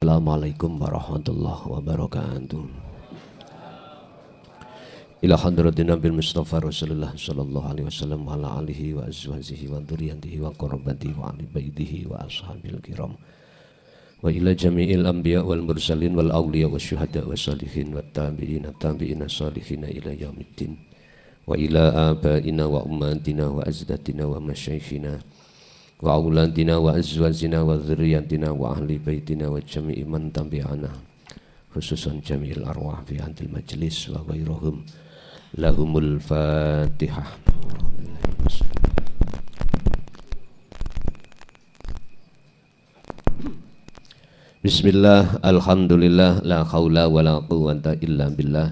Assalamualaikum warahmatullahi wabarakatuh. Ila hadratin Nabil Mustafa Rasulullah sallallahu alaihi wasallam wa ala alihi wa azwajihi wa dzurriyyatihi wa qurrabatihi wa ahli baitihi wa ashabil kiram. Wa ila jami'il anbiya wal mursalin wal awliya wasyuhada wassalihin wat tabi'in tabi'ina salihin ila yaumiddin. Wa ila abaina wa ummatina wa azdatina wa masyayikhina wa auladina wa azwajina wa dzurriyyatina wa ahli baitina wa jami'i man tabi'ana khususan jami'il arwah fi hadil majlis wa ghairuhum lahumul fatihah. Bismillah, alhamdulillah, la khawla wa la quwwata illa billah.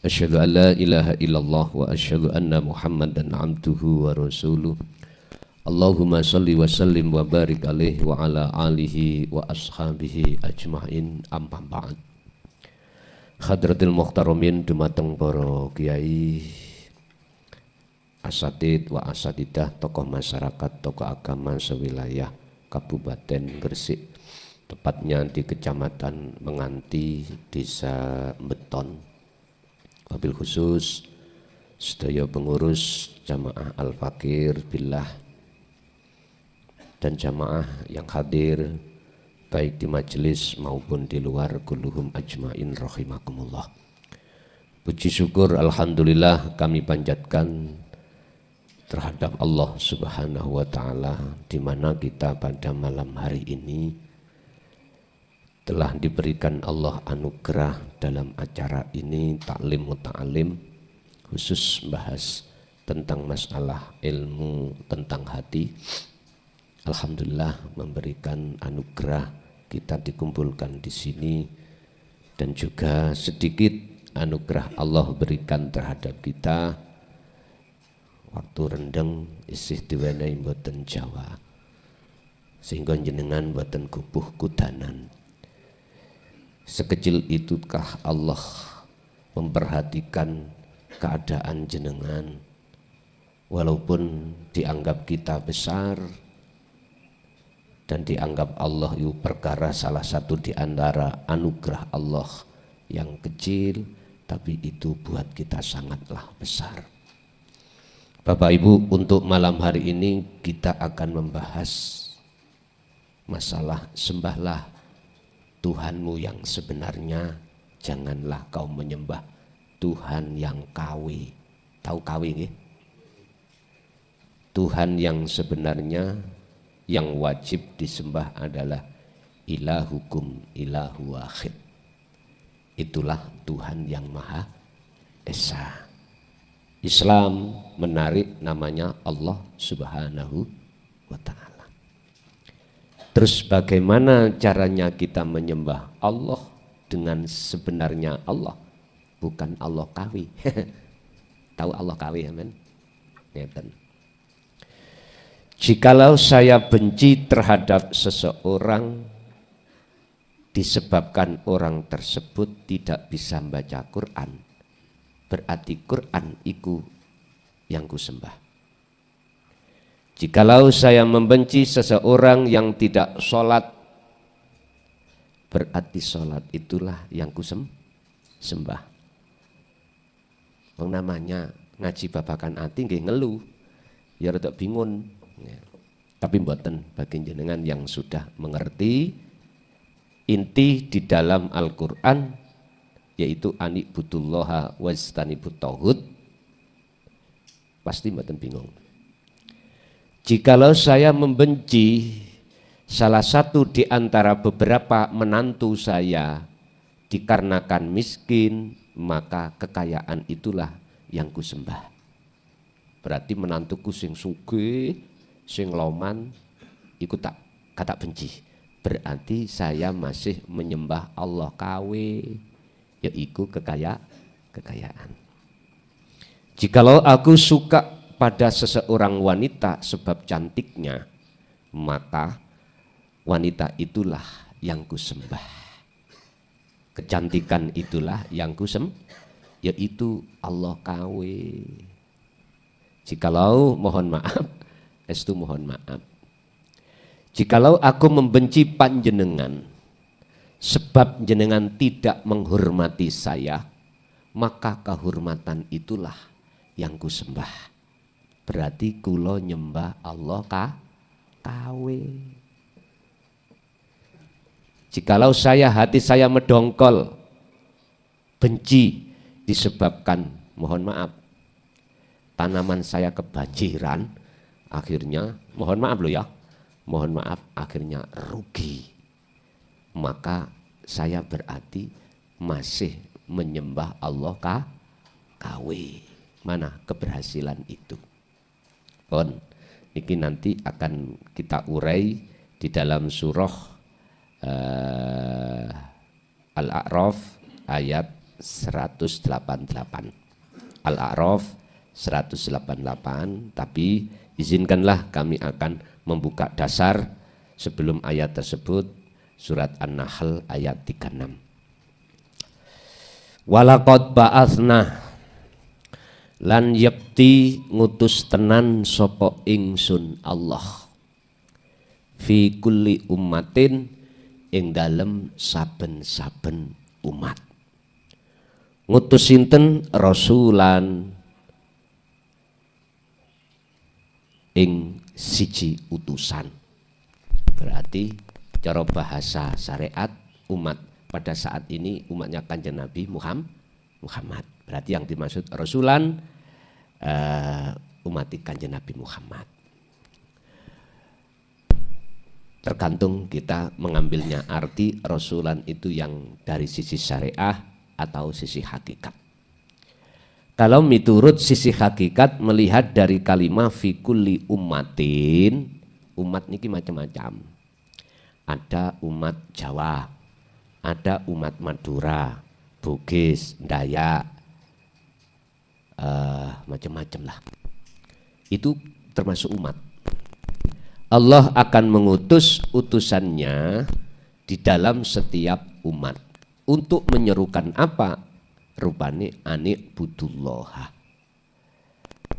Asyhadu an la ilaha illallah wa asyhadu anna muhammadan abduhu wa rasuluh. Allahumma salli wa sallim wa barik alaihi wa ala alihi wa ashabihi ajma'in, amma ba'd. Hadratil muhtaramin dumateng para kiai, asatid wa asatidah, tokoh masyarakat, tokoh agama sewilayah Kabupaten Gresik, tepatnya di Kecamatan Menganti, Desa Beton. Wabil khusus sedaya pengurus jamaah Al-Fakir Billah dan jamaah yang hadir baik di majelis maupun di luar, kulluhum ajmain rahimakumullah. Puji syukur alhamdulillah kami panjatkan terhadap Allah Subhanahu wa taala, di mana kita pada malam hari ini telah diberikan Allah anugerah dalam acara ini taklim muta'alim, khusus bahas tentang masalah ilmu tentang hati. Alhamdulillah memberikan anugerah kita dikumpulkan di sini, dan juga sedikit anugerah Allah berikan terhadap kita waktu rendeng isih diwenehi mboten Jawa, sehingga jenengan mboten kupuh kudanan. Sekecil itukah Allah memperhatikan keadaan jenengan, walaupun dianggap kita besar dan dianggap Allah itu perkara salah satu di antara anugerah Allah yang kecil, tapi itu buat kita sangatlah besar. Bapak Ibu, untuk malam hari ini kita akan membahas masalah sembahlah Tuhanmu yang sebenarnya, janganlah kau menyembah Tuhan yang KW. Tahu KW nggih? Tuhan yang sebenarnya yang wajib disembah adalah ilahukum ilahu wahid. Itulah Tuhan yang Maha Esa. Islam menarik namanya Allah Subhanahu wa ta'ala. Terus bagaimana caranya kita menyembah Allah dengan sebenarnya Allah, bukan Allah kawi. Tahu Allah kawi, amin? Ngeten. Jikalau saya benci terhadap seseorang disebabkan orang tersebut tidak bisa membaca Quran, berarti Quran iku yang kusembah. Jikalau saya membenci seseorang yang tidak sholat, berarti sholat itulah yang kusembah. Wong namanya ngaji babakan ati nggih ngeluh, ya rada bingung. Ya. Tapi mboten bagi jenengan yang sudah mengerti inti di dalam Al-Quran, yaitu ani'budullaha wajtanibut tauhid, pasti mboten bingung. Jikalau saya membenci salah satu di antara beberapa menantu saya dikarenakan miskin, maka kekayaan itulah yang kusembah. Berarti menantuku sing sugih, sing loman, ikut tak kata benci. Berarti saya masih menyembah Allah kawe, yaitu kekayaan. Jikalau aku suka pada seseorang wanita sebab cantiknya, maka wanita itulah yang kusembah. Kecantikan itulah yang yaitu Allah kawe. Jikalau mohon maaf, estu mohon maaf, jikalau aku membenci panjenengan sebab jenengan tidak menghormati saya, maka kehormatan itulah yang kusembah. Berarti kulo nyembah Allah kawe. Jikalau hati saya mendongkol, benci disebabkan, mohon maaf, tanaman saya kebanjiran, akhirnya, mohon maaf loh ya, mohon maaf, akhirnya rugi. Maka saya berarti masih menyembah Allah kawe. Mana keberhasilan itu? Pon, ini nanti akan kita urai di dalam surah Al-A'raf ayat 188. Al-A'raf 188, tapi izinkanlah kami akan membuka dasar sebelum ayat tersebut, surat An-Nahl ayat 36. Walaqad ba'atsna lan yakti ngutus tenan sapa ingsun Allah fi kulli ummatin ing dalem saben-saben umat. Ngutus sinten? Rasulan ing siji utusan. Berarti cara bahasa syariat umat pada saat ini umatnya Kanjeng Nabi Muhammad. Berarti yang dimaksud rasulan umat Kanjeng Nabi Muhammad. Tergantung kita mengambilnya arti rasulan itu yang dari sisi syariah atau sisi hakikat. Kalau miturut sisi hakikat melihat dari kalimat fi kulli ummatin, umat niki macam-macam. Ada umat Jawa, ada umat Madura, Bugis, Dayak, macam-macam lah. Itu termasuk umat. Allah akan mengutus utusannya di dalam setiap umat untuk menyerukan apa? Rupane anik budullah.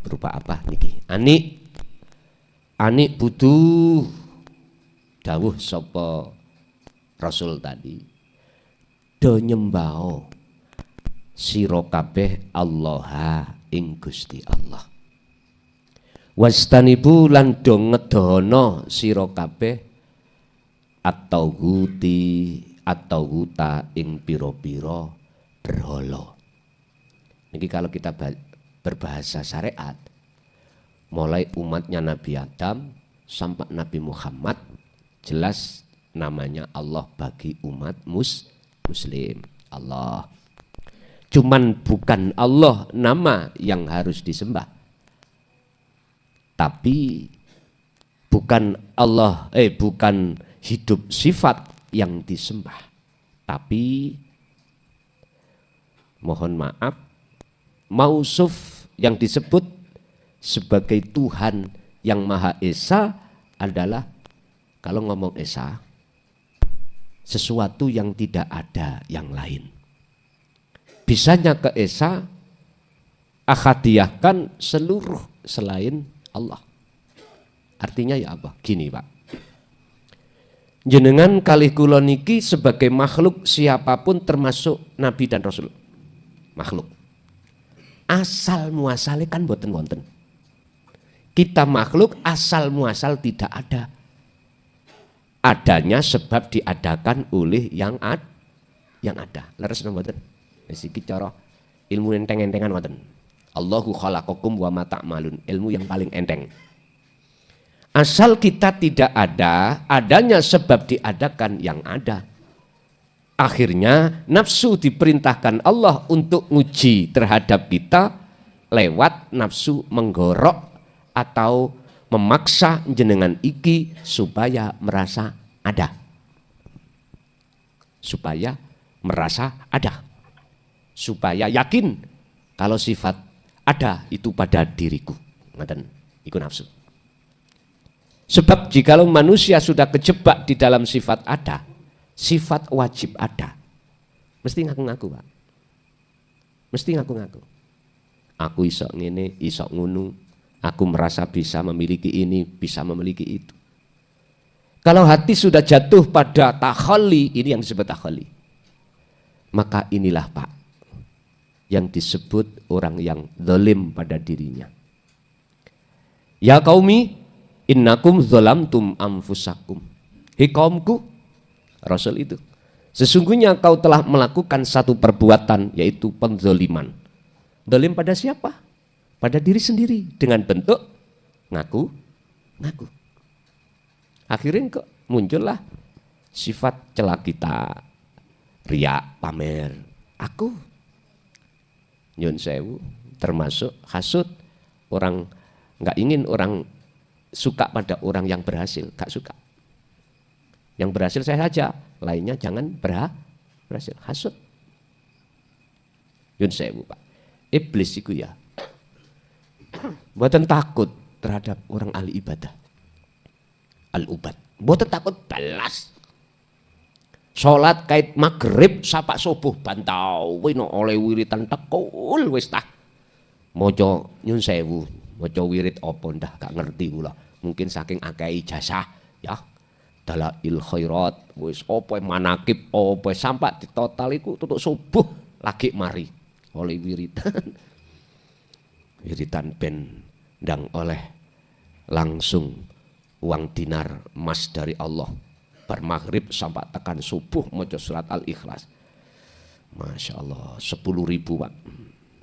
Berupa apa niki? Anik budu dawuh sapa Rasul tadi. Do nyembao sira kabeh Allah ing Gusti Allah. Wastanibu lan do ngedono sira kabeh atau huta ing pira-pira berhala. Niki kalau kita berbahasa syariat, mulai umatnya Nabi Adam sampai Nabi Muhammad, jelas namanya Allah bagi umat muslim. Allah. Cuman bukan Allah nama yang harus disembah. Tapi bukan Allah, bukan hidup sifat yang disembah. Tapi mohon maaf, mausuf yang disebut sebagai Tuhan yang Maha Esa adalah, kalau ngomong Esa, sesuatu yang tidak ada yang lain. Bisanya ke Esa, akhadiyahkan seluruh selain Allah. Artinya ya apa? Gini Pak, jenengan kalih kula niki sebagai makhluk siapapun termasuk Nabi dan Rasul, makhluk. Asal muasale kan boten wonten. Kita makhluk asal muasal tidak ada. Adanya sebab diadakan oleh yang ada. Leres mboten? Wis iki cara ilmu enteng-entengan wonten. Allahu khalaqakum wa ma ta'malun, ilmu yang paling enteng. Asal kita tidak ada, adanya sebab diadakan yang ada. Akhirnya nafsu diperintahkan Allah untuk nguji terhadap kita lewat nafsu menggorok atau memaksa jenengan iki supaya merasa ada. Supaya merasa ada. Supaya yakin kalau sifat ada itu pada diriku. Ngaten, iku nafsu. Sebab jikalau manusia sudah kejebak di dalam sifat ada, sifat wajib ada, mesti ngaku-ngaku Pak. Mesti ngaku-ngaku. Aku isok ngene, isok ngunu, aku merasa bisa memiliki ini, bisa memiliki itu. Kalau hati sudah jatuh pada takhalli, ini yang disebut takhalli. Maka inilah Pak, yang disebut orang yang zalim pada dirinya. Ya qaumi, innakum zalamtum anfusakum. Hei kaumku, Rasul itu, sesungguhnya kau telah melakukan satu perbuatan, yaitu penzaliman. Zalim pada siapa? Pada diri sendiri, dengan bentuk ngaku. Akhirnya kok muncullah sifat celak kita, riak, pamer. Aku nyun sewu, termasuk hasud. Orang nggak ingin orang suka pada orang yang berhasil, gak suka. Yang berhasil saya saja, lainnya jangan berhasil. Hasud. Nyun sewu Pak. Iblis itu ya, buatan takut terhadap orang ahli ibadah. Al-ubad, buatan takut balas. Sholat kait maghrib sapa subuh bantau wino oleh wiritan tekul wis tah. Mojo nyun sewu, mojo wirid opo ndah gak ngerti kula. Mungkin saking akeh ijazah ya. Dalail khairat wis opo manakib opo sampai di total iku tutuk subuh lagi mari oleh wiritan. Wiritan ben ndang oleh langsung uang dinar emas dari Allah. Bar maghrib sampai tekan subuh maca surat Al-Ikhlas. Masya Allah, 10.000 Pak.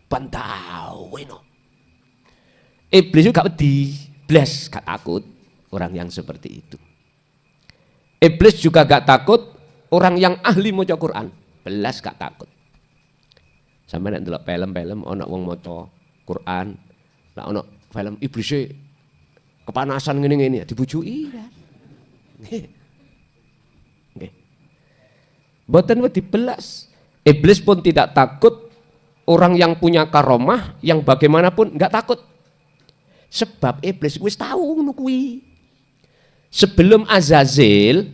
Bantau weno. Iblis juga wedi, blas gak takut orang yang seperti itu. Iblis juga gak takut orang yang ahli maca Quran, belas gak takut. Sampai nek ndelok film-film ana wong maca Quran, nek ana film iblis kepanasan ngene-ngene ya dibujuki kan. Nggih. Mboten wedi belas. Iblis pun tidak takut orang yang punya karomah yang bagaimanapun enggak takut. Sebab iblis wis tahu ngono kuwi. Sebelum Azazil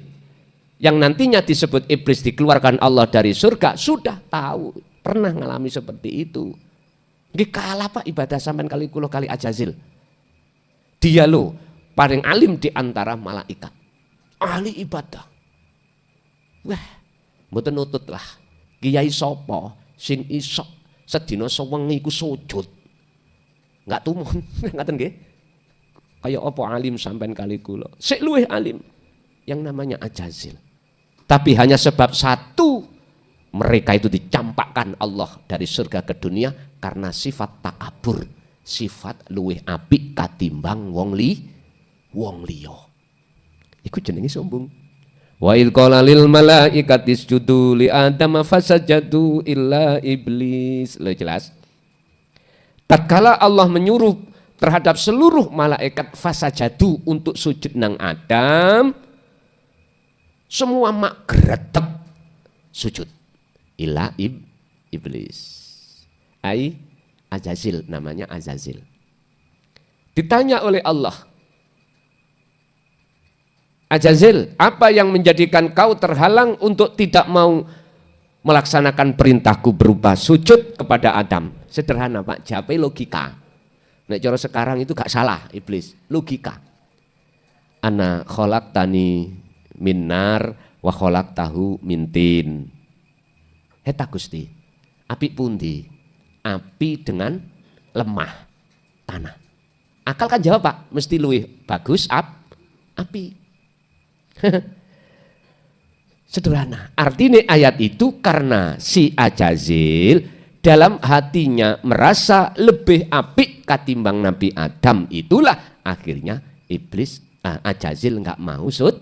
yang nantinya disebut iblis dikeluarkan Allah dari surga sudah tahu, pernah ngalami seperti itu. Nggih kalah Pak ibadah sampean kali kula kali Azazil. Dia lo paling alim di antara malaikat, ahli ibadah. Wah, mboten nutut lah. Kiai sapa sing iso sedina sewengi iku sujud. Enggak tumun, ngaten nggih. Kaya apa alim sampean kali kula. Sik luwih alim yang namanya Azazil. Tapi hanya sebab satu, mereka itu dicampakkan Allah dari surga ke dunia karena sifat takabur. Sifat luwih apik katimbang wong liya. Iku jenenge sombong. Wa il qala lil malaikati isjudu li adam fasajadu illa iblis. Lo jelas. Tatkala Allah menyuruh terhadap seluruh malaikat fasajadu untuk sujud nang Adam, semua mak gretek sujud illa iblis. Ai Azazil, namanya Azazil. Ditanya oleh Allah, Azazil, apa yang menjadikan kau terhalang untuk tidak mau melaksanakan perintahku berupa sujud kepada Adam? Sederhana Pak, jawabnya logika. Nek cara sekarang itu gak salah iblis, logika. Ana khalaqtani min nar wa khalaqtahu min tin. Heta Gusti, apik pundi? Api dengan lemah tanah. Akal kan jawab Pak, mesti luwih bagus api. Sederhana. Artinya ayat itu karena si Azazil dalam hatinya merasa lebih apik katimbang Nabi Adam, itulah akhirnya iblis Azazil nggak mau sujud.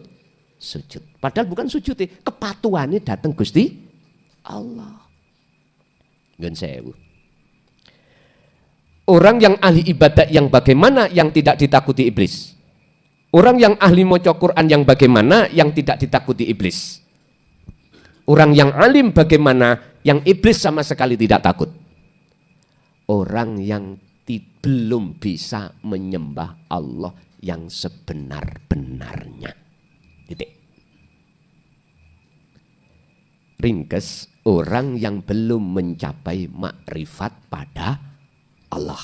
Padahal bukan sujud, kepatuhannya datang Gusti Allah. Ngen sewu. Orang yang ahli ibadah yang bagaimana yang tidak ditakuti iblis? Orang yang ahli maca Quran yang bagaimana yang tidak ditakuti iblis? Orang yang alim bagaimana yang iblis sama sekali tidak takut? Orang yang belum bisa menyembah Allah yang sebenar-benarnya. Titik. Ringkes, orang yang belum mencapai makrifat pada Allah.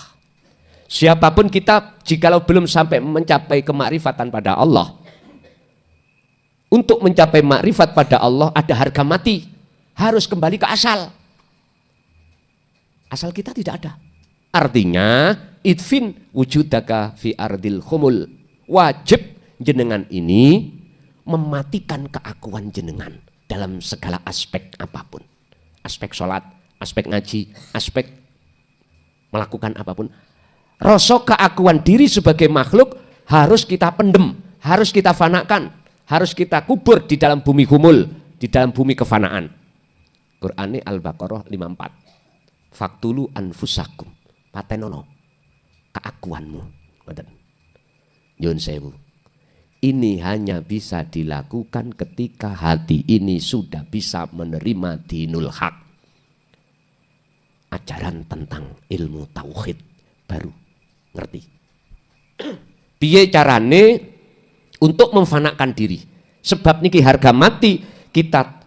Siapapun kita, jikalau belum sampai mencapai kemakrifatan pada Allah, Untuk mencapai makrifat pada Allah ada harga mati. Harus kembali ke asal. Asal kita tidak ada. Artinya, idfin wujudaka fi ardil khumul. Wajib jenengan ini mematikan keakuan jenengan dalam segala aspek apapun. Aspek sholat, aspek ngaji, aspek melakukan apapun. Rasa keakuan diri sebagai makhluk harus kita pendem, harus kita fanakan, harus kita kubur di dalam bumi humul, di dalam bumi kefanaan. Qur'an Al-Baqarah 54. Faktulu anfusakum, patenono keakuanmu. Nyun sewu. Ini hanya bisa dilakukan ketika hati ini sudah bisa menerima dinul haq. Ajaran tentang ilmu tauhid baru ngerti. Piye carane untuk memfanakan diri. Sebab niki harga mati kita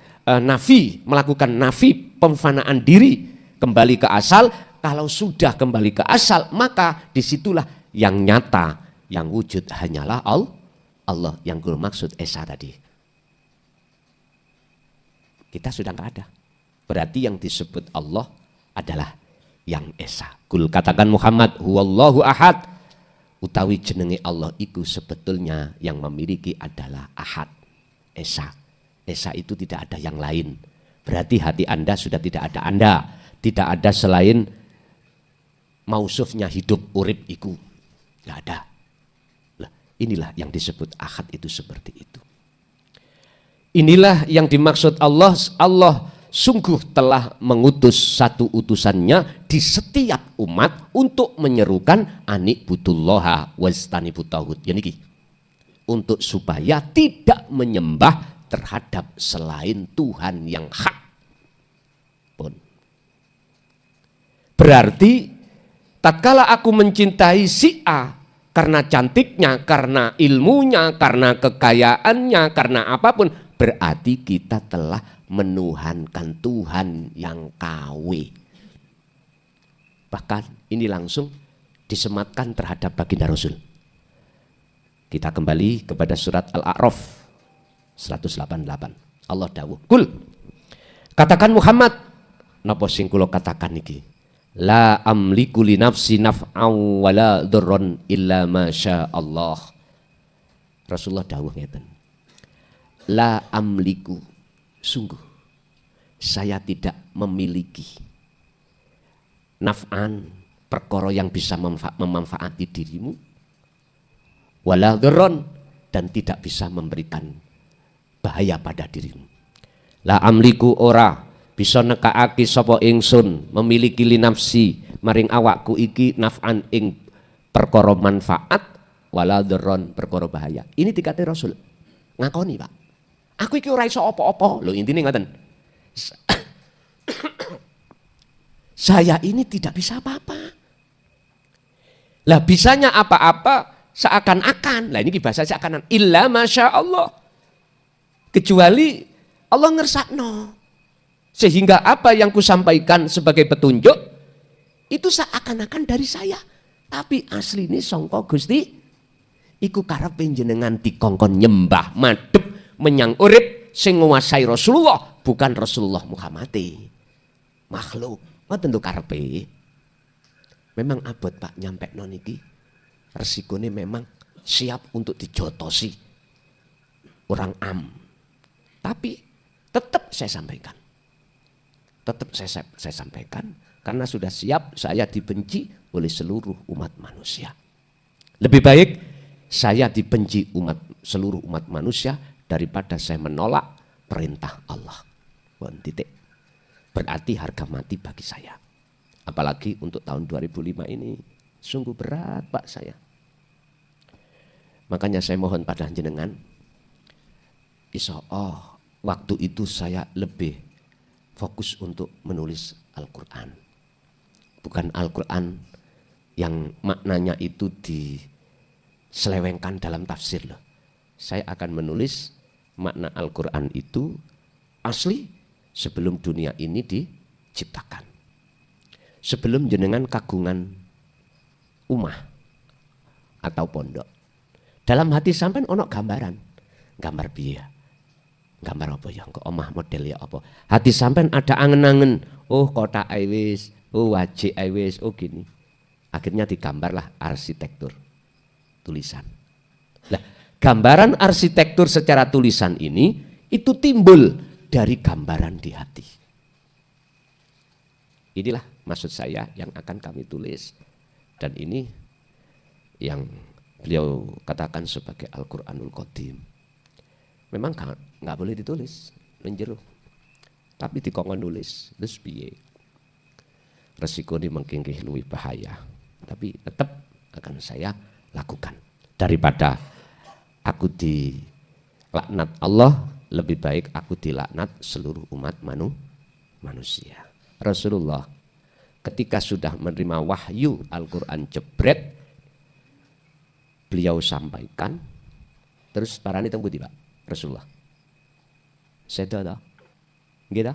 melakukan nafi pemfanaan diri kembali ke asal. Kalau sudah kembali ke asal maka disitulah yang nyata, yang wujud hanyalah Allah yang maksud esa tadi. Kita sudah nggak ada. Berarti yang disebut Allah adalah yang esa. Kul katakan Muhammad huwallahu ahad. Utawi jenenge Allah itu sebetulnya yang memiliki adalah ahad, esa. Esa itu tidak ada yang lain. Berarti hati Anda sudah tidak ada Anda. Tidak ada selain mausufnya hidup urip iku. Tidak ada. Lah, inilah yang disebut ahad itu seperti itu. Inilah yang dimaksud Allah. Allah sungguh telah mengutus satu utusannya di setiap umat untuk menyerukan anikbutullaha wastanibut tauhid. Yani untuk supaya tidak menyembah terhadap selain Tuhan yang hak pun. Berarti tatkala aku mencintai si A karena cantiknya, karena ilmunya, karena kekayaannya, karena apapun, berarti kita telah menuhankan Tuhan yang KW. Bahkan ini langsung disematkan terhadap baginda Rasul. Kita kembali kepada surat Al-A'raf 188. Allah dawuh, "Kul katakan Muhammad, napa sing kula katakan niki? La amliku li nafsi naf'an wala dzarran illa ma syaa Allah." Rasulullah dawuh ngeten. La amliku, sungguh saya tidak memiliki naf'an, perkara yang bisa memanfaati dirimu, wala dzarran, dan tidak bisa memberikan bahaya pada dirimu. La amliku ora bisa nekaaki sapa ingsun memiliki linafsi maring awakku iki naf'an ing perkara manfaat wala dzarran perkara bahaya. Ini dikate Rasul. Ngakoni, Pak. Aku iki ora iso apa-apa. Lho intine ngoten. Saya ini tidak bisa apa-apa. Lah bisanya apa-apa seakan-akan. Lah ini bahasa seakan-akan. Illa masya Allah. Kecuali Allah ngersakno. Sehingga apa yang kusampaikan sebagai petunjuk itu seakan-akan dari saya. Tapi asli ini sangka Gusti iku karepe jenengan dikongkon nyembah madhep menyang urip sing nguasai Rasulullah, bukan Rasulullah Muhammad. Makhluk. Ngoten lho karepe. Memang abot Pak nyampekno niki. Resikone memang siap untuk dijotosi orang am. Tapi tetap saya sampaikan. Tetap saya sampaikan karena sudah siap saya dibenci oleh seluruh umat manusia. Lebih baik saya dibenci seluruh umat manusia daripada saya menolak perintah Allah. Titik. Berarti harga mati bagi saya. Apalagi untuk tahun 2005 ini sungguh berat Pak saya. Makanya saya mohon pada jenengan, waktu itu saya lebih fokus untuk menulis Al-Quran. Bukan Al-Quran yang maknanya itu diselewengkan dalam tafsir loh. Saya akan menulis makna Al-Quran itu asli sebelum dunia ini diciptakan. Sebelum jenengan kagungan umah atau pondok. Dalam hati sampean ono gambaran. Gambar piye? Gambar apa ya? Kok omah model ya apa? Hati sampean ada angen-angen, oh kota wis, oh wajik wis, oh gini. Akhirnya digambarlah arsitektur tulisan. Nah, gambaran arsitektur secara tulisan ini itu timbul dari gambaran di hati. Inilah maksud saya yang akan kami tulis. Dan ini yang beliau katakan sebagai Al-Quranul Qadim. Memang nggak boleh ditulis menjeruh, tapi dikongkon nulis terus piye. Resiko ini mengkingkih luwih bahaya, tapi tetap akan saya lakukan. Daripada aku dilaknat Allah, lebih baik aku dilaknat seluruh umat manusia. Rasulullah ketika sudah menerima wahyu Al-Quran jebret, beliau sampaikan, terus parani teng pundi, Pak? Rasulullah. Seda dah. Gitu.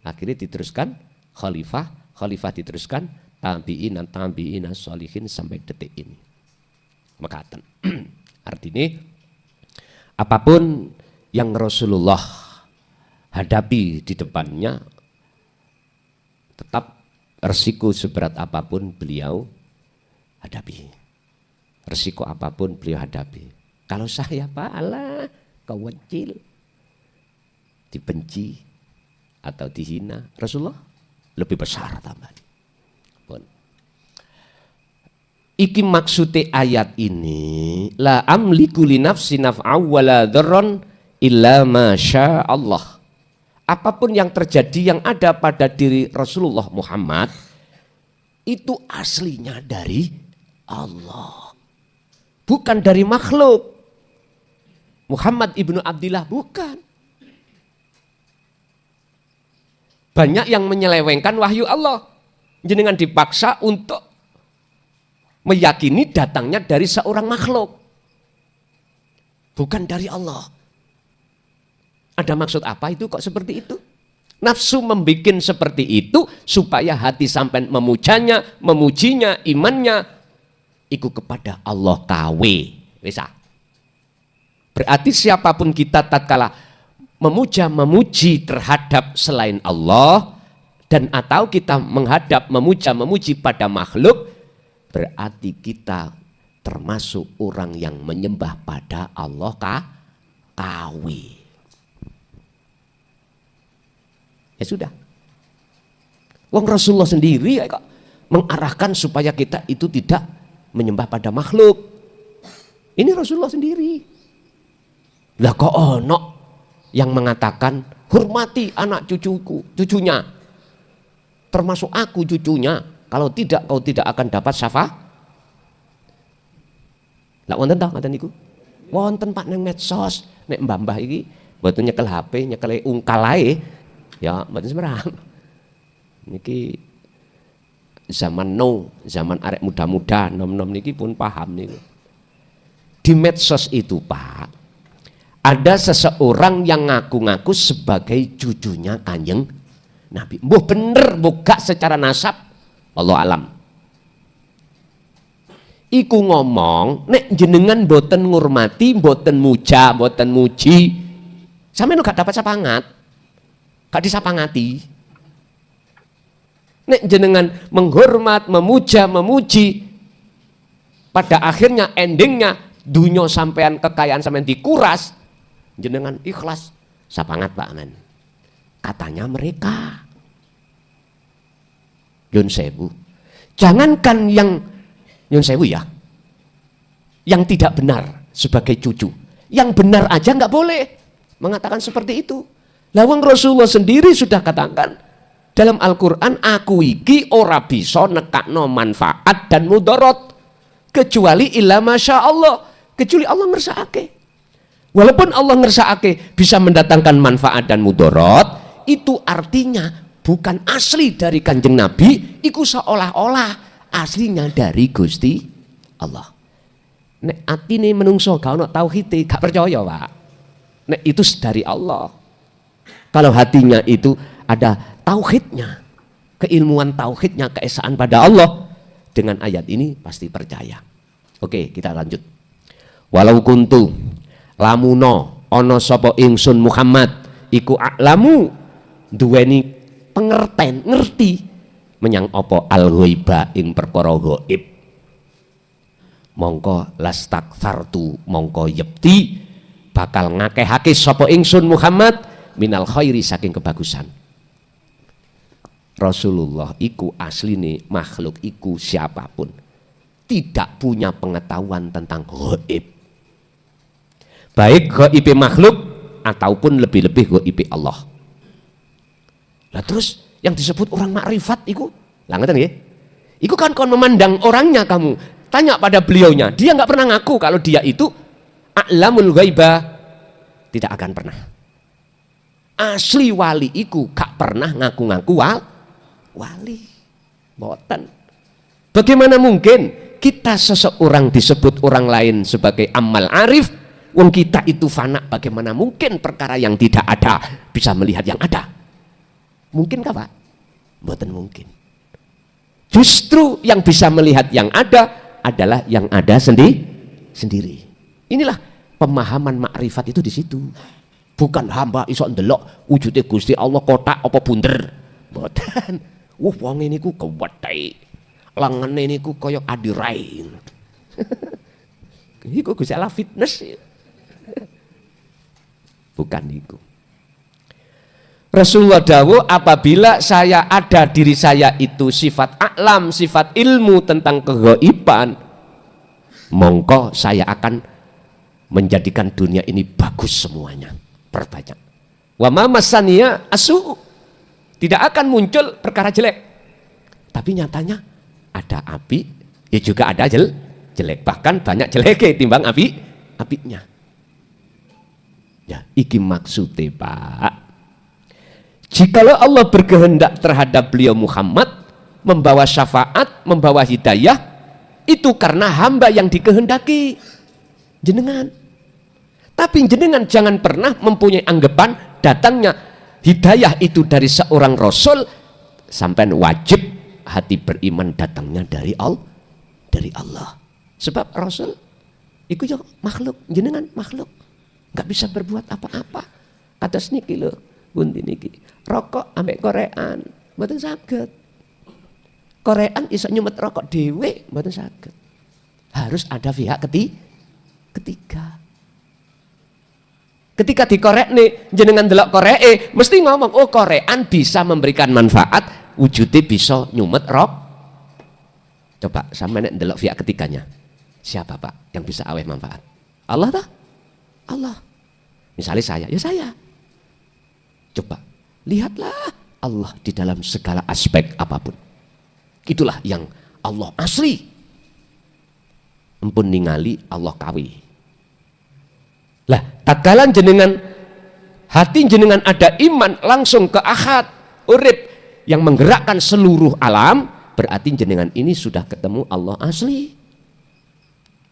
Akhirnya diteruskan khalifah diteruskan tabi'in sholihin sampai detik ini. Mekaten. Artinya apapun yang Rasulullah hadapi di depannya, tetap resiko seberat apapun beliau hadapi. Resiko apapun beliau hadapi. Kalau saya Pak, alah kewecil, dibenci atau dihina, Rasulullah lebih besar tambahan. Iki maksudnya ayat ini, la amliku li nafsi naf'a wala dharran illa masya Allah. Apapun yang terjadi yang ada pada diri Rasulullah Muhammad itu aslinya dari Allah, bukan dari makhluk. Muhammad ibnu Abdillah bukan. Banyak yang menyelewengkan wahyu Allah, jenengan dipaksa untuk meyakini datangnya dari seorang makhluk, bukan dari Allah. Ada maksud apa itu kok seperti itu? Nafsu membikin seperti itu supaya hati sampai memujanya, memujinya, imannya ikut kepada Allah kawe. Bisa. Berarti siapapun kita tatkala memuji terhadap selain Allah dan atau kita menghadap memuji pada makhluk, berarti kita termasuk orang yang menyembah pada Allah kawe. Ya sudah. Wong Rasulullah sendiri kok mengarahkan supaya kita itu tidak menyembah pada makhluk. Ini Rasulullah sendiri. Lah kok ono yang mengatakan hormati anak cucunya. Termasuk aku cucunya. Kalau tidak kau tidak akan dapat syafaat. Lah wonten ta ngoten niku? Wonten Pak nang medsos, nek mbah-mbah iki mboten nyekel HP, nyekel ungkal ae. Ya, mboten sembarang. Niki zaman zaman arek muda-muda, nom-nom niki pun paham niku. Di medsos itu, Pak, ada seseorang yang ngaku-ngaku sebagai cucunya Kanjeng Nabi. Mbuh bener buka secara nasab, wallahu alam. Iku ngomong, nek jenengan boten ngurmati, boten muja, boten muji, sampeyan gak dapat sapangat. Gak disapangati. Nek jenengan menghormat, memuja, memuji, pada akhirnya endingnya dunia sampean kekayaan sampean dikuras, jenengan ikhlas, sapangat Pak Amen. Katanya mereka. Yun sewu. Jangankan yang Yun sewu ya, yang tidak benar sebagai cucu, yang benar aja nggak boleh mengatakan seperti itu. Lawang Rasulullah sendiri sudah katakan dalam Al-Quran, aku iki ora bisa nekakno manfaat dan mudarat kecuali illa masya Allah, kecuali Allah ngersakake. Walaupun Allah ngersakake bisa mendatangkan manfaat dan mudarat, itu artinya bukan asli dari Kanjeng Nabi, iku seolah-olah aslinya dari Gusti Allah. Nek atine menungso gak ono tauhide, gak percaya, Pak. Nek itu dari Allah. Kalau hatinya itu ada tauhidnya, keilmuan tauhidnya, keesaan pada Allah, dengan ayat ini pasti percaya. Oke, kita lanjut. Walau kuntu lamuno ana sapa ingsun Muhammad iku a'lamu duweni pengerten ngerti menyang apa al-ghaiba ing perkara gaib mongko lastakthartu mongko yepti bakal ngakehake sapa ingsun Muhammad minal khairi saking kebagusan. Rasulullah iku asline makhluk iku siapapun tidak punya pengetahuan tentang gaib, baik gaib makhluk ataupun lebih-lebih gaib Allah. Lah terus yang disebut orang makrifat iku lah ngeten nggih, iku kan kon memandang orangnya, kamu tanya pada beliaunya, dia nggak pernah ngaku kalau dia itu a'lamul ghaibah, tidak akan pernah. Asli wali iku gak pernah ngaku-ngaku wali, boten. Bagaimana mungkin kita seseorang disebut orang lain sebagai amal arif, wong kita itu fana? Bagaimana mungkin perkara yang tidak ada bisa melihat yang ada? Mungkinkah Pak? Boten mungkin. Justru yang bisa melihat yang ada adalah yang ada sendiri. Inilah pemahaman makrifat itu di situ. Bukan hamba iso ndelok wujude Gusti Allah kotak apa bunder. Boten. Wong ini ku kewedai. Lengene niku kaya adirai. Iku Gusti Allah fitness. Bukan iku. Rasulullah dawuh, apabila saya ada diri saya itu sifat a'lam, sifat ilmu tentang kegaiban, mongko saya akan menjadikan dunia ini bagus semuanya. Perbanyak. Wa ma masaniya asu, tidak akan muncul perkara jelek. Tapi nyatanya ada api, ya juga ada jelek. Bahkan banyak jeleknya timbang apinya. Ya, iki maksudnya Pak. Jikalau Allah berkehendak terhadap beliau Muhammad membawa syafaat, membawa hidayah, itu karena hamba yang dikehendaki jenengan. Tapi jenengan jangan pernah mempunyai anggapan datangnya hidayah itu dari seorang rasul sampai wajib hati beriman datangnya dari Allah. Sebab rasul itu ya makhluk, jenengan makhluk, nggak bisa berbuat apa-apa. Kata niki lho, bundi niki rokok ambek korean mboten saged. Korean iso nyumet rokok dhewe mboten saged. Harus ada pihak ketiga. Ketika dikorek nih, jenengan delok koreke, mesti ngomong, oh korean bisa memberikan manfaat, wujudnya bisa nyumet rok. Coba sama nek delok pihak ketiganya. Siapa Pak yang bisa aweh manfaat? Allah tak? Allah. Misalnya saya, ya saya. Coba lihatlah Allah di dalam segala aspek apapun. Itulah yang Allah asli. Empun ningali Allah kawi. Lah, takalan jenengan hati jenengan ada iman langsung ke ahad urip yang menggerakkan seluruh alam, berarti jenengan ini sudah ketemu Allah asli.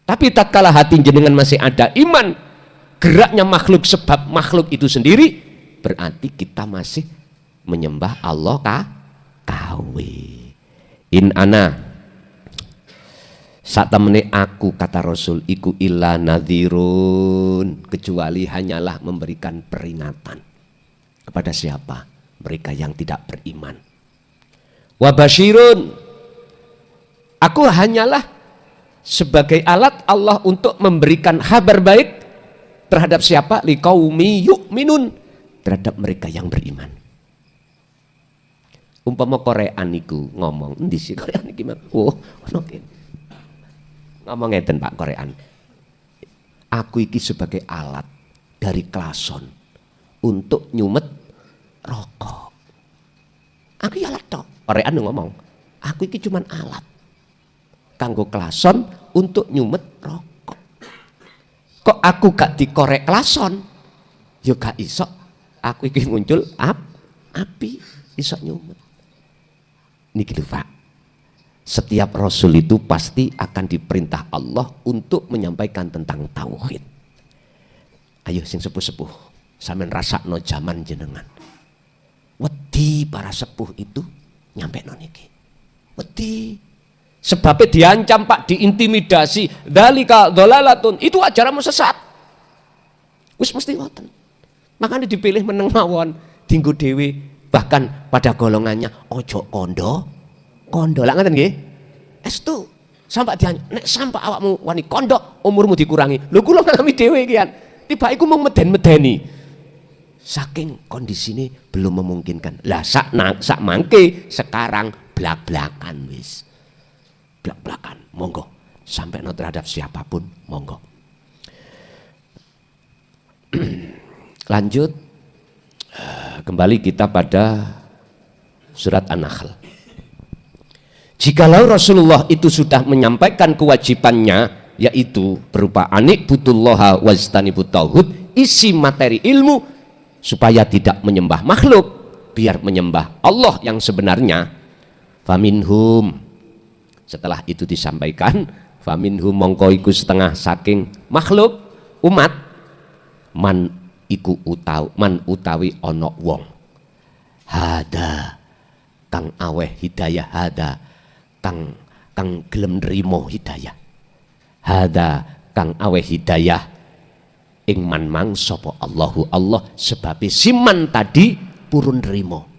Tapi tatkala hati jenengan masih ada iman, geraknya makhluk sebab makhluk itu sendiri, berarti kita masih menyembah Allah kawi. In ana saat temene aku, kata Rasul, iku illa nadhirun, kecuali hanyalah memberikan peringatan. Kepada siapa? Mereka yang tidak beriman. Wa basyirun, aku hanyalah sebagai alat Allah untuk memberikan kabar baik terhadap siapa? Liqaumi yu'minun, terhadap mereka yang beriman. Umpama Korean niku ngomong, endi sih Korean iki? Oh, ono kene. Ngomong ngeten Pak Korean, aku iki sebagai alat dari klason untuk nyumet rokok. Aku ya alat tok. Korean ngomong, aku iki cuman alat kanggo klason untuk nyumet rokok. Kok aku gak dikorek klason? Yo gak iso. Aku iki muncul api iso nyumet. Niki lho Pak. Setiap rasul itu pasti akan diperintah Allah untuk menyampaikan tentang tauhid. Ayo sing sepuh-sepuh, sampean rasakno zaman jenengan. Wedi para sepuh itu nyampe niki. Wedi. Sebabnya diancam Pak, diintimidasi. Dzalika dhalalatun, itu ajaran sesat. Wis mesti ngoten. Makanya dipilih meneng mawon, dienggo dhewe, bahkan pada golongannya ojo kondo. Kondo lak ngoten nggih. Estu sampai dia nek sampai awakmu wani kondo umurmu dikurangi. Lho kula ngalami dhewe iki kan. Tiba iku mung meden-medeni. Saking kondisine belum memungkinkan. Lah sak mangke sekarang blak-blakan wis. Blak-blakan, monggo. Sampai terhadap siapapun, monggo. Lanjut, kembali kita pada surat An-Nahl. Jikalau Rasulullah itu sudah menyampaikan kewajibannya, yaitu berupa anik butullaha wajtanibut tauhid, isi materi ilmu supaya tidak menyembah makhluk, biar menyembah Allah yang sebenarnya. Faminhum, setelah itu disampaikan, faminhum mongko iku setengah saking makhluk umat, man utawi ana wong hada kang aweh hidayah, hada kang gelem nrimo hidayah, hada kang aweh hidayah ing man mang sapa Allahu Allah, sebabe siman tadi purun nrimo.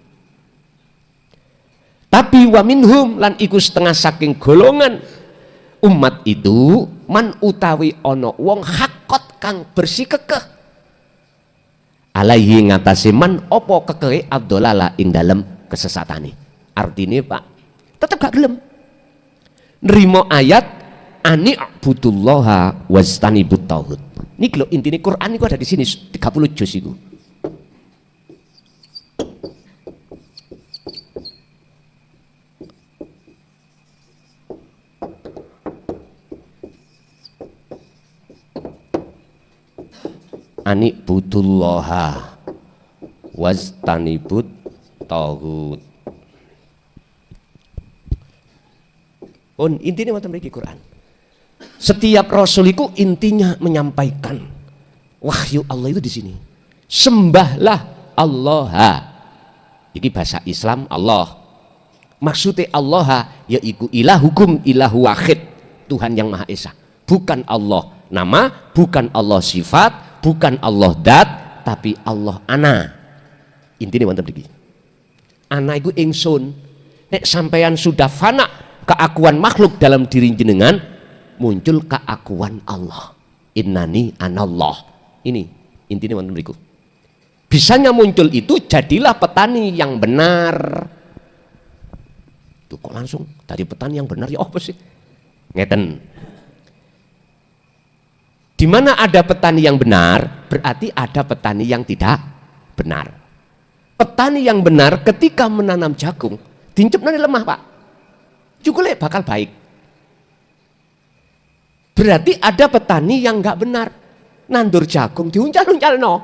Tapi wa minhum lan iku setengah saking golongan umat itu man utawi ana wong hakot kang bersikekeh alaihi ngatasi man opo kekehe abdolala ing dalem kesesatane. Artine Pak tetep gak gelem nrimo ayat ani'budullaha wajtanibut tauhid. Niki lho intine Quran niku ada di sini 30 juz iku. Anik budullaha wajtanibut tauhid. Intinya wonten mriki Quran. Setiap rasul itu intinya menyampaikan wahyu Allah itu di sini. Sembahlah Allah. Iki bahasa Islam Allah. Maksudnya Allah yaiku ilahukum ilahu wahid, Tuhan yang Maha Esa. Bukan Allah nama, bukan Allah sifat, bukan Allah dat, tapi Allah ana. Intinya wonten mriki. Ana iku ingsun. Nek sampeyan sudah fana keakuan makhluk dalam diri jenengan, muncul keakuan Allah. Innani anallah. Ini intinya wonten mriku. Bisanya muncul itu, jadilah petani yang benar. Tuh kok langsung dari petani yang benar ya apa sih? Ngeten. Di mana ada petani yang benar, berarti ada petani yang tidak benar. Petani yang benar ketika menanam jagung, dincupnya lemah Pak, cukup bakal baik. Berarti ada petani yang nggak benar, nandur jagung diuncal-uncal no,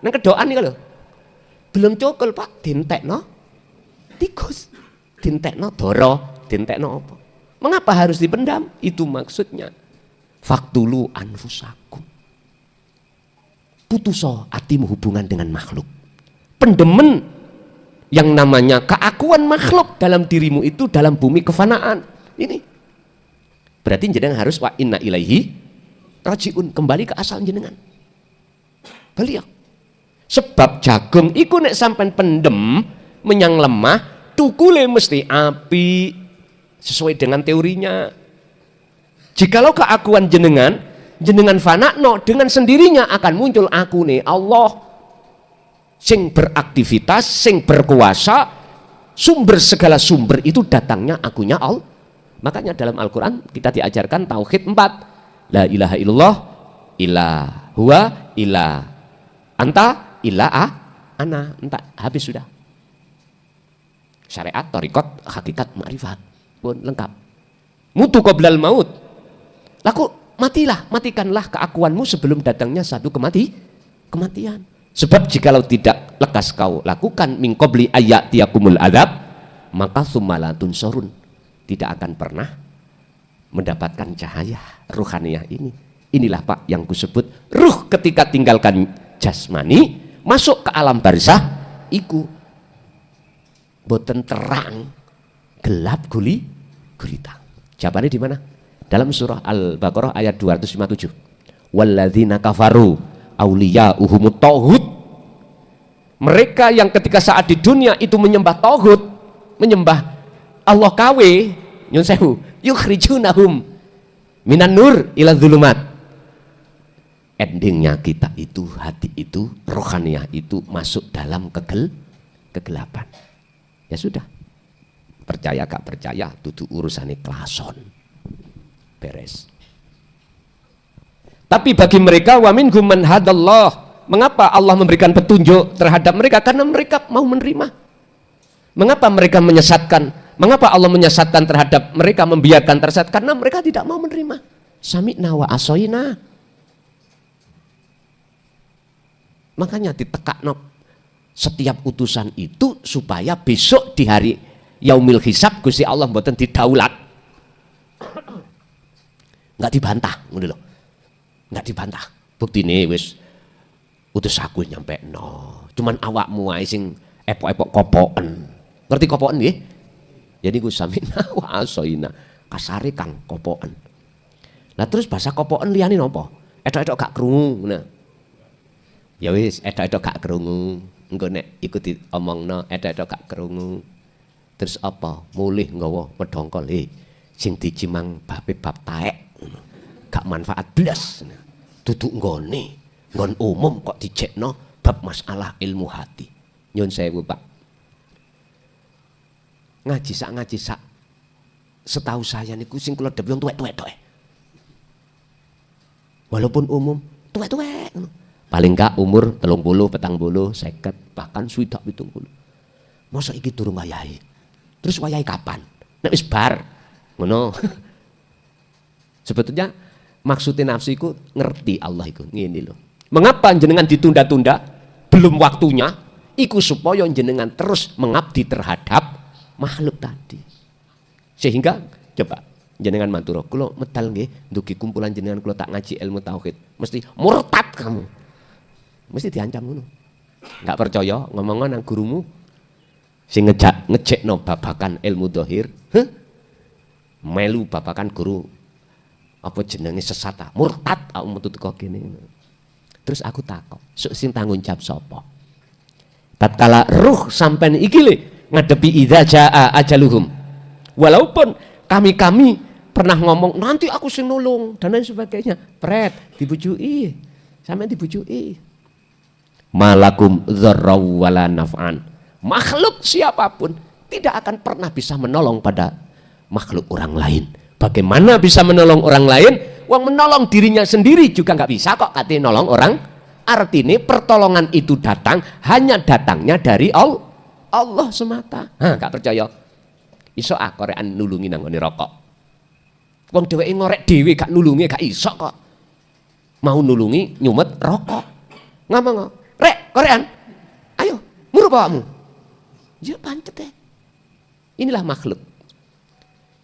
nang kedoan nih kalau belum cukul Pak, dintekno tikus, dintekno doro, dintekno apa? Mengapa harus dipendam? Itu maksudnya. Faktulu anfusakum, putuso atimu hubungan dengan makhluk. Pendemen yang namanya keakuan makhluk dalam dirimu itu dalam bumi kefanaan. Ini berarti jenengan harus wa inna ilaihi rajiun, kembali ke asal jenengan. Beliau sebab jagung iku nek sampai pendem menyang lemah, tukule mesti api sesuai dengan teorinya. Jikalau keakuan jenengan fana no, dengan sendirinya akan muncul aku nih Allah sing beraktivitas, sing berkuasa, sumber segala sumber itu datangnya akunya Allah. Makanya dalam Al-Quran kita diajarkan tauhid 4. La ilaha illallah, ilah huwa, ilah anta, ilah ana. Entah, habis sudah. Syariat, thariqat, hakikat, ma'rifat pun lengkap. Mutu qoblal maut. Laku matikanlah keakuanmu sebelum datangnya satu kematian. Sebab jikalau tidak lekas kau lakukan min qabli ayyatiyakumul adzab, maka summalatun sorun, tidak akan pernah mendapatkan cahaya ruhaniyah ini. Inilah Pak yang kusebut ruh ketika tinggalkan jasmani masuk ke alam barzah iku boten terang, gelap gulita. Jawabannya di mana? Dalam surah Al-Baqarah ayat 257. Walladzina kafaru awliya'uhumut taghut. Mereka yang ketika saat di dunia itu menyembah taghut, menyembah Allah KW, nyun sewu, yukhrijunahum minan nur ila dzulumat. Endingnya kita itu, hati itu, rohaniah itu masuk dalam kegelapan. Ya sudah, percaya gak percaya, dudu urusannya klason, beres. Tapi bagi mereka wa minhum man hadallah. Mengapa Allah memberikan petunjuk terhadap mereka? Karena mereka mau menerima. Mengapa mereka menyesatkan? Mengapa Allah menyesatkan terhadap mereka, membiarkan tersesat? Karena mereka tidak mau menerima. Sami'na wa asoina. Makanya ditekakno setiap utusan itu supaya besok di hari yaumil hisab Gusti Allah mboten didaulat. Enggak dibantah, ngono lho. Enggak dibantah. Buktine wis utus aku nyampe no. Cuman awakmu ae sing epok-epok kopoken. Ngerti kopoken nggih? Jadi gue samina wa asoina. Kasare kang kopoken. Lah terus bahasa kopoken liyane napa? Edok-edok gak krungu. Nah. Ya wis edok-edok gak krungu. Engko nek ikuti omongno edok-edok gak krungu. Terus apa? Mulih nggawa medhongkol. Sing dicimang bape bab taek. Gak manfaat blas. Duduk nggone. Nggon umum kok dicekno bab masalah ilmu hati. Nyun sewu Pak. Ngaji sak setahu saya niku sing kula dhewe wong tuwek-tuwek tok. Walaupun umum tuwek-tuwek ngono. Paling gak umur 30, 40, 50, bahkan 70. Masa iki durung wayahe. Terus wayahe kapan? Nek wis bar. Ngono. Sebetulnya maksudnya nafsu iku ngerti Allah iku ngene lho. Mengapa jenengan ditunda-tunda? Belum waktunya. Iku supaya jenengan terus mengabdi terhadap makhluk tadi. Sehingga coba jenengan matur kula medal nggih ndugi kumpulan jenengan kula tak ngaji ilmu tauhid. Mesti murtad kamu. Mesti diancam ngono. Enggak percaya ngomong nang gurumu sing ngejekno babakan ilmu dhahir. Melu babakan guru apa jenenge sesat ta? Murtad aku metu teko kene. Terus aku takok, sing tanggung jawab sapa? Tatkala ruh sampean iki le ngadepi idza jaa ajaluhum. Walaupun kami pernah ngomong nanti aku sing nulung dan lain sebagainya. Pret, dibujuki. Sampean dibujuki. Malakum dzarraw wala naf'an. Makhluk siapapun tidak akan pernah bisa menolong pada makhluk orang lain. Bagaimana bisa menolong orang lain? Wong menolong dirinya sendiri juga nggak bisa kok katanya nolong orang. Artinya pertolongan itu hanya datangnya dari Allah semata. Nggak percaya? Iso korean nulungi nang ngene rokok. Wong dheweke ngorek dhewe gak nulungi gak iso kok. Mau nulungi nyumet rokok. Ngomong, "Rek, korean. Ayo, murup awakmu." Ya pancet deh. Inilah makhluk.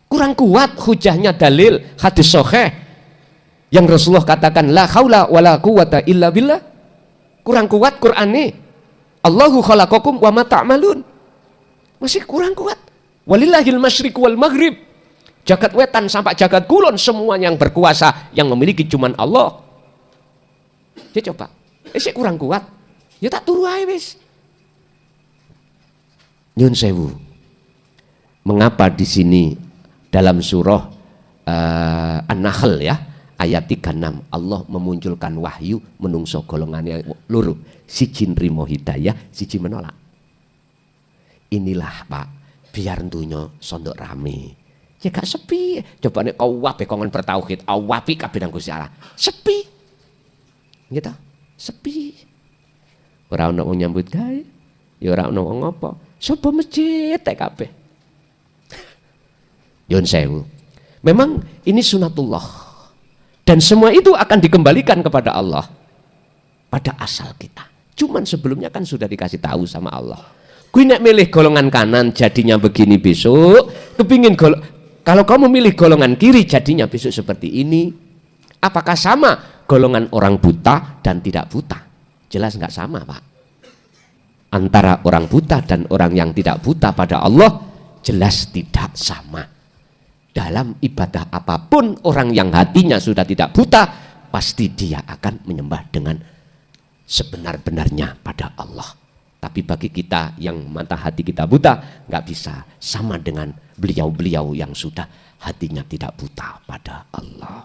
Kurang kuat hujahnya dalil hadis sahih yang Rasulullah katakan la haula wala quwata illa billah. Kurang kuat Qur'ane. Allahu khalaqakum wa ma ta'malun. Masih kurang kuat. Walillahil masyriq wal maghrib. Jagat wetan sampai jagat kulon semuanya yang berkuasa yang memiliki cuman Allah. Dia coba. Sik kurang kuat. Ya tak turu ae wis. Nyun sewu. Mengapa di sini dalam surah An-Nahl ya ayat 36 Allah memunculkan wahyu menungso golongannya loro, siji nrimo hidayah, siji menolak. Inilah Pak, biar dunya sondok rame. Ya gak sepi. Coba nek kau wae kongen bertauhid, awapi kabeh nang Gusti Allah. Sepi. Gitu. Sepi. Ora ono wong nyambut gawe, ya ora ono wong apa. Sopo masjid tek kabeh. Yun sewu. Memang ini sunatullah. Dan semua itu akan dikembalikan kepada Allah. Pada asal kita. Cuman sebelumnya kan sudah dikasih tahu sama Allah. Gue nek milih golongan kanan jadinya begini besok. Kepingin kalau kamu milih golongan kiri jadinya besok seperti ini. Apakah sama golongan orang buta dan tidak buta? Jelas nggak sama Pak. Antara orang buta dan orang yang tidak buta pada Allah jelas tidak sama. Dalam ibadah apapun orang yang hatinya sudah tidak buta pasti dia akan menyembah dengan sebenar-benarnya pada Allah. Tapi bagi kita yang mata hati kita buta, nggak bisa sama dengan beliau-beliau yang sudah hatinya tidak buta pada Allah.